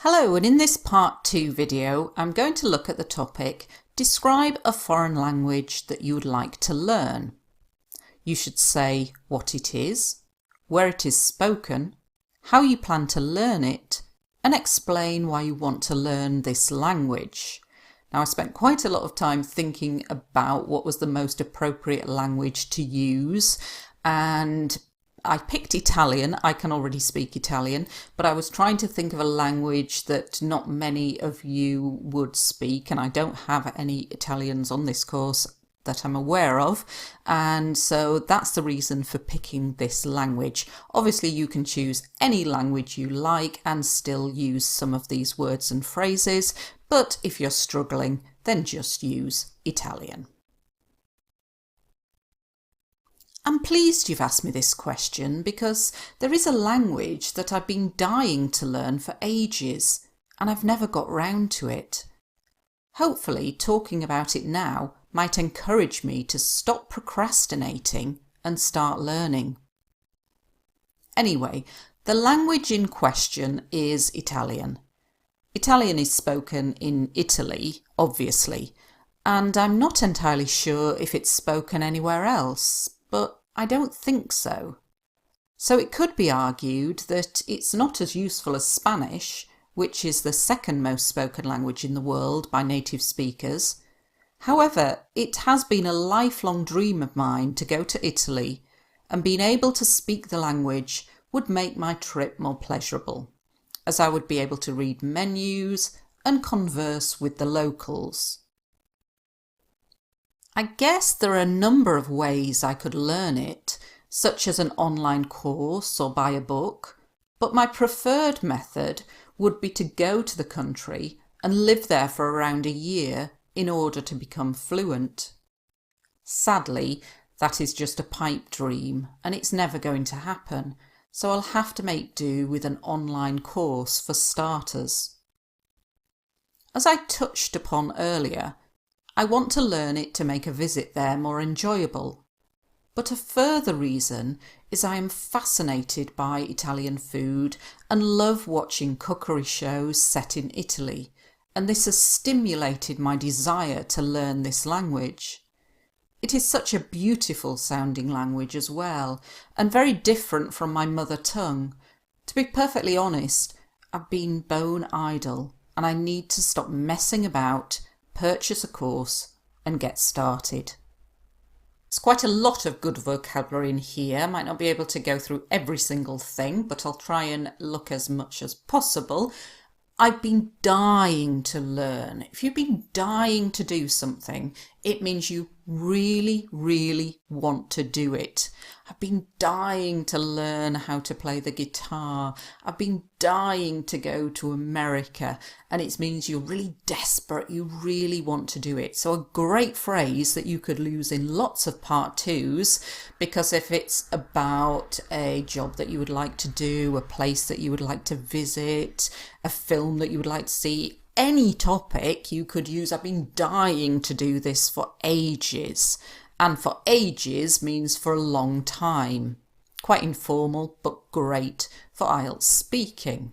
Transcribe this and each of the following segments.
Hello, and in this part 2 video I'm going to look at the topic describe a foreign language that you would like to learn. You should say what it is, where it is spoken, how you plan to learn it, and explain why you want to learn this language. Now, I spent quite a lot of time thinking about what was the most appropriate language to use, and I picked Italian. I can already speak Italian, but I was trying to think of a language that not many of you would speak, and I don't have any Italians on this course that I'm aware of, and so that's the reason for picking this language. Obviously, you can choose any language you like and still use some of these words and phrases, but if you're struggling, then just use Italian. I'm pleased you've asked me this question because there is a language that I've been dying to learn for ages and I've never got round to it. Hopefully, talking about it now might encourage me to stop procrastinating and start learning. Anyway, the language in question is Italian. Italian is spoken in Italy, obviously, and I'm not entirely sure if it's spoken anywhere else, but I don't think so. So it could be argued that it's not as useful as Spanish, which is the second most spoken language in the world by native speakers. However, it has been a lifelong dream of mine to go to Italy, and being able to speak the language would make my trip more pleasurable, as I would be able to read menus and converse with the locals. I guess there are a number of ways I could learn it, such as an online course or buy a book, but my preferred method would be to go to the country and live there for around a year in order to become fluent. Sadly, that is just a pipe dream and it's never going to happen, so I'll have to make do with an online course for starters. As I touched upon earlier, I want to learn it to make a visit there more enjoyable. But a further reason is I am fascinated by Italian food and love watching cookery shows set in Italy, and this has stimulated my desire to learn this language. It is such a beautiful sounding language as well, and very different from my mother tongue. To be perfectly honest, I've been bone idle, and I need to stop messing about, purchase a course and get started. There's quite a lot of good vocabulary in here. I might not be able to go through every single thing, but I'll try and look as much as possible. I've been dying to learn. If you've been dying to do something, it means you really, really want to do it. I've been dying to learn how to play the guitar. I've been dying to go to America, and it means you're really desperate. You really want to do it. So a great phrase that you could use in lots of part twos, because if it's about a job that you would like to do, a place that you would like to visit, a film that you would like to see, any topic you could use. I've been dying to do this for ages, and for ages means for a long time. Quite informal, but great for IELTS speaking.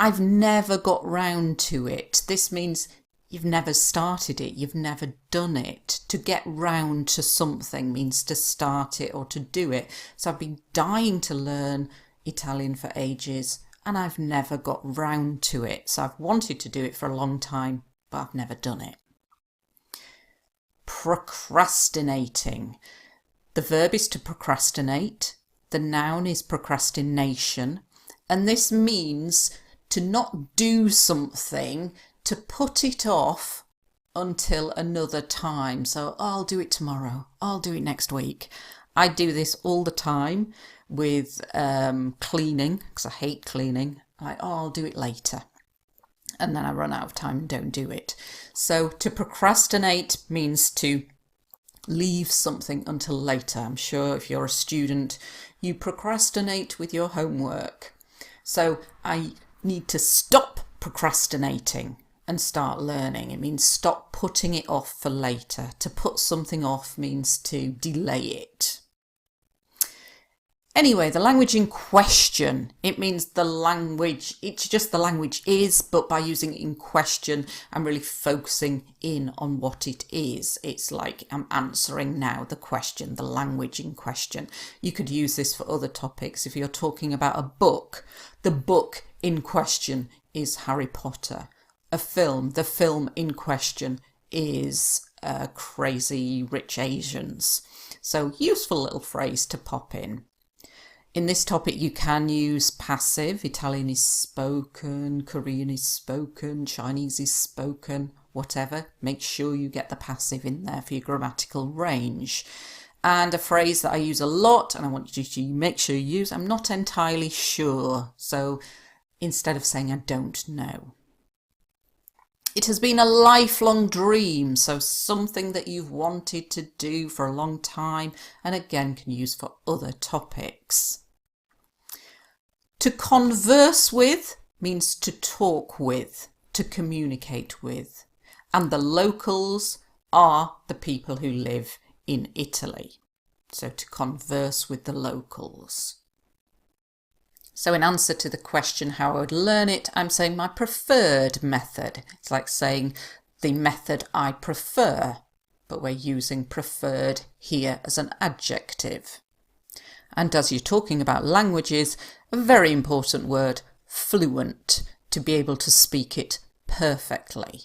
I've never got round to it. This means you've never started it, you've never done it. To get round to something means to start it or to do it. So I've been dying to learn Italian for ages, and I've never got round to it. So I've wanted to do it for a long time, but I've never done it. Procrastinating. The verb is to procrastinate. The noun is procrastination. And this means to not do something, to put it off until another time. So I'll do it tomorrow. I'll do it next week. I do this all the time with cleaning, because I hate cleaning. I'll do it later. And then I run out of time and don't do it. So to procrastinate means to leave something until later. I'm sure if you're a student, you procrastinate with your homework. So I need to stop procrastinating and start learning. It means stop putting it off for later. To put something off means to delay it. Anyway, the language in question, it means the language, it's just the language is, but by using it in question, I'm really focusing in on what it is. It's like I'm answering now the question, the language in question. You could use this for other topics. If you're talking about a book, the book in question is Harry Potter. A film, the film in question is Crazy Rich Asians. So useful little phrase to pop in. In this topic, you can use passive. Italian is spoken, Korean is spoken, Chinese is spoken, whatever. Make sure you get the passive in there for your grammatical range. And a phrase that I use a lot, and I want you to make sure you use, I'm not entirely sure. So instead of saying I don't know. It has been a lifelong dream, so something that you've wanted to do for a long time, and again can use for other topics. To converse with means to talk with, to communicate with, and the locals are the people who live in Italy. So to converse with the locals. So in answer to the question how I would learn it, I'm saying my preferred method. It's like saying the method I prefer, but we're using preferred here as an adjective. And as you're talking about languages, a very important word, fluent, to be able to speak it perfectly.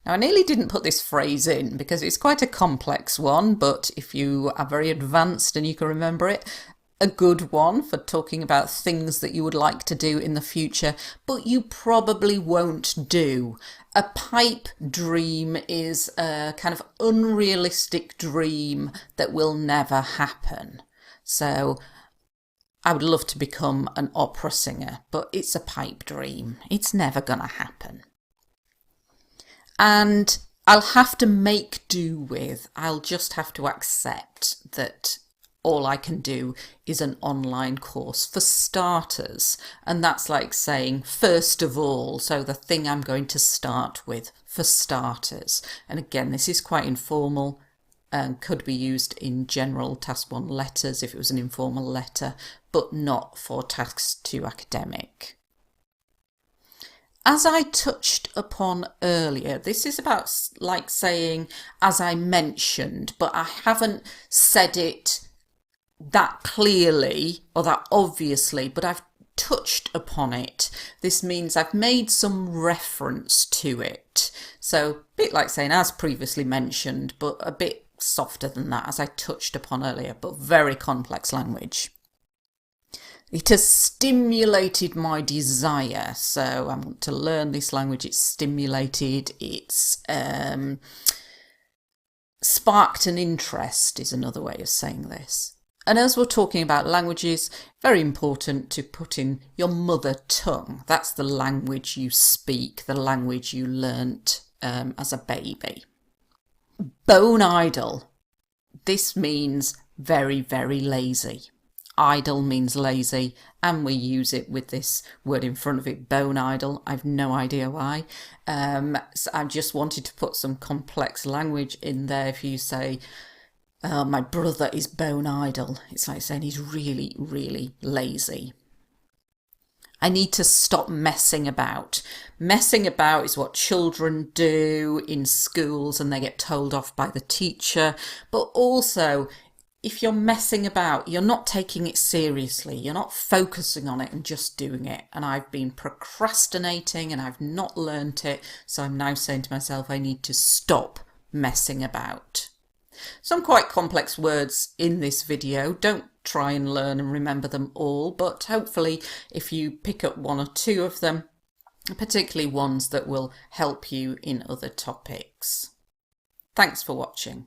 Now, I nearly didn't put this phrase in because it's quite a complex one, but if you are very advanced and you can remember it, a good one for talking about things that you would like to do in the future, but you probably won't do. A pipe dream is a kind of unrealistic dream that will never happen. So I would love to become an opera singer, but it's a pipe dream. It's never going to happen. And I'll have to make do with, I'll just have to accept that all I can do is an online course for starters. And that's like saying, first of all, so the thing I'm going to start with for starters. And again, this is quite informal and could be used in general Task 1 letters if it was an informal letter, but not for Task 2 academic. As I touched upon earlier, this is about like saying, as I mentioned, but I haven't said it that clearly or that obviously, but I've touched upon it. This means I've made some reference to it. So a bit like saying as previously mentioned, but a bit softer than that, as I touched upon earlier, but very complex language. It has stimulated my desire. So I want to learn this language. It's stimulated. It's sparked an interest is another way of saying this. And as we're talking about languages, very important to put in your mother tongue. That's the language you speak, the language you learnt as a baby. Bone idle. This means very, very lazy. Idle means lazy, and we use it with this word in front of it, bone idle. I've no idea why. So I just wanted to put some complex language in there. If you say, my brother is bone idle, it's like saying he's really, really lazy. I need to stop messing about. Messing about is what children do in schools and they get told off by the teacher, but also if you're messing about, you're not taking it seriously, you're not focusing on it and just doing it. And I've been procrastinating and I've not learnt it, so I'm now saying to myself I need to stop messing about. Some quite complex words in this video. Don't try and learn and remember them all, but hopefully if you pick up one or two of them, particularly ones that will help you in other topics. Thanks for watching.